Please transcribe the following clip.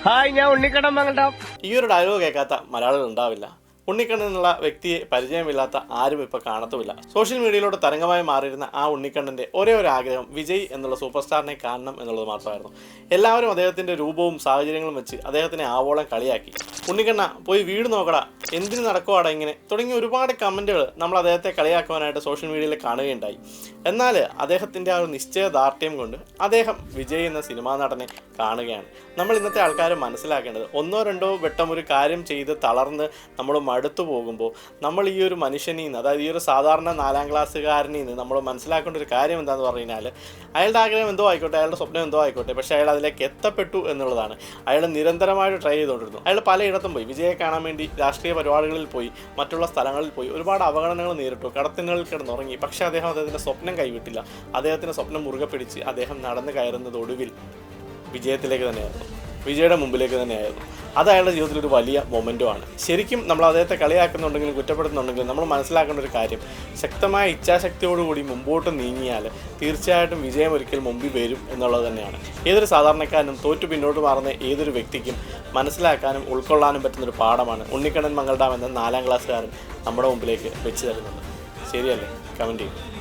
Hi, ഞാൻ ഉണ്ണിക്കടം മംഗലം. ഈ ഒരു ഡയലോഗ് കേൾക്കാത്ത മലയാളികൾ ഉണ്ടാവില്ല. ഉണ്ണിക്കണ്ണൻ എന്നുള്ള വ്യക്തിയെ പരിചയമില്ലാത്ത ആരും ഇപ്പോൾ കാണത്തുമില്ല. സോഷ്യൽ മീഡിയയിലൂടെ തരംഗമായി മാറിയിരുന്ന ആ ഉണ്ണിക്കണ്ണൻ്റെ ഒരേ ഒരു ആഗ്രഹം വിജയ് എന്നുള്ള സൂപ്പർ സ്റ്റാറിനെ കാണണം എന്നുള്ളത് മാത്രമായിരുന്നു. എല്ലാവരും അദ്ദേഹത്തിൻ്റെ രൂപവും സാഹചര്യങ്ങളും വെച്ച് അദ്ദേഹത്തിനെ ആവോളം കളിയാക്കി. ഉണ്ണിക്കണ്ണ പോയി വീട് നോക്കടാ, എന്തിനു നടക്കുവാടാ ഇങ്ങനെ തുടങ്ങിയ ഒരുപാട് കമൻറ്റുകൾ നമ്മൾ അദ്ദേഹത്തെ കളിയാക്കുവാനായിട്ട് സോഷ്യൽ മീഡിയയിൽ കാണുകയുണ്ടായി. എന്നാൽ അദ്ദേഹത്തിൻ്റെ ആ ഒരു നിശ്ചയദാർഢ്യം കൊണ്ട് അദ്ദേഹം വിജയ് എന്ന സിനിമാ നടനെ കാണുകയാണ്. നമ്മൾ ഇന്നത്തെ ആൾക്കാർ മനസ്സിലാക്കേണ്ടത്, ഒന്നോ രണ്ടോ വട്ടം ഒരു കാര്യം ചെയ്ത് തളർന്ന് നമ്മൾ മടുത്തു പോകുമ്പോൾ നമ്മൾ ഈ ഒരു മനുഷ്യനിൽ നിന്ന്, അതായത് ഈ ഒരു സാധാരണ 4ാം ക്ലാസ്സുകാരനിൽ നിന്ന് നമ്മൾ മനസ്സിലാക്കേണ്ട ഒരു കാര്യം എന്താണെന്ന് പറഞ്ഞു കഴിഞ്ഞാൽ, അയാളുടെ ആഗ്രഹം എന്തോ ആയിക്കോട്ടെ, അയാളുടെ സ്വപ്നം എന്തോ ആയിക്കോട്ടെ, പക്ഷേ അയാൾ അതിലേക്ക് എത്തപ്പെട്ടു എന്നുള്ളതാണ്. അയാൾ നിരന്തരമായിട്ട് ട്രൈ ചെയ്തുകൊണ്ടിരുന്നു. അയാൾ പലയിടത്തും പോയി, വിജയെ കാണാൻ വേണ്ടി രാഷ്ട്രീയ പരിപാടികളിൽ പോയി, മറ്റുള്ള സ്ഥലങ്ങളിൽ പോയി, ഒരുപാട് അവഗണനകൾ നേരിട്ടു, കടത്തിനുകളിൽ കിടന്നുറങ്ങി. പക്ഷേ അദ്ദേഹത്തിൻ്റെ സ്വപ്നം കൈവിട്ടില്ല. അദ്ദേഹത്തിൻ്റെ സ്വപ്നം മുറുകെ പിടിച്ച് അദ്ദേഹം നടന്നു കയറുന്നത് ഒടുവിൽ വിജയത്തിലേക്ക് തന്നെയായിരുന്നു, വിജയുടെ മുമ്പിലേക്ക് തന്നെയായിരുന്നു. അത് അയാളുടെ ജീവിതത്തിൽ ഒരു വലിയ മൊമെൻറ്റുമാണ്. ശരിക്കും നമ്മൾ അദ്ദേഹത്തെ കളിയാക്കുന്നുണ്ടെങ്കിലും കുറ്റപ്പെടുത്തുന്നുണ്ടെങ്കിലും നമ്മൾ മനസ്സിലാക്കേണ്ട ഒരു കാര്യം, ശക്തമായ ഇച്ഛാശക്തിയോടുകൂടി മുമ്പോട്ട് നീങ്ങിയാൽ തീർച്ചയായിട്ടും വിജയം ഒരിക്കൽ മുമ്പിൽ വരും എന്നുള്ളത് തന്നെയാണ്. ഏതൊരു സാധാരണക്കാരനും തോറ്റു പിന്നോട്ട് മാറുന്ന ഏതൊരു വ്യക്തിക്കും മനസ്സിലാക്കാനും ഉൾക്കൊള്ളാനും പറ്റുന്നൊരു പാഠമാണ് ഉണ്ണിക്കണ്ണൻ മംഗലം എന്ന 4ാം ക്ലാസ്സുകാരൻ നമ്മുടെ മുമ്പിലേക്ക് വെച്ച് തരുന്നത്. ശരിയല്ലേ? കമൻറ്റ് ചെയ്യും.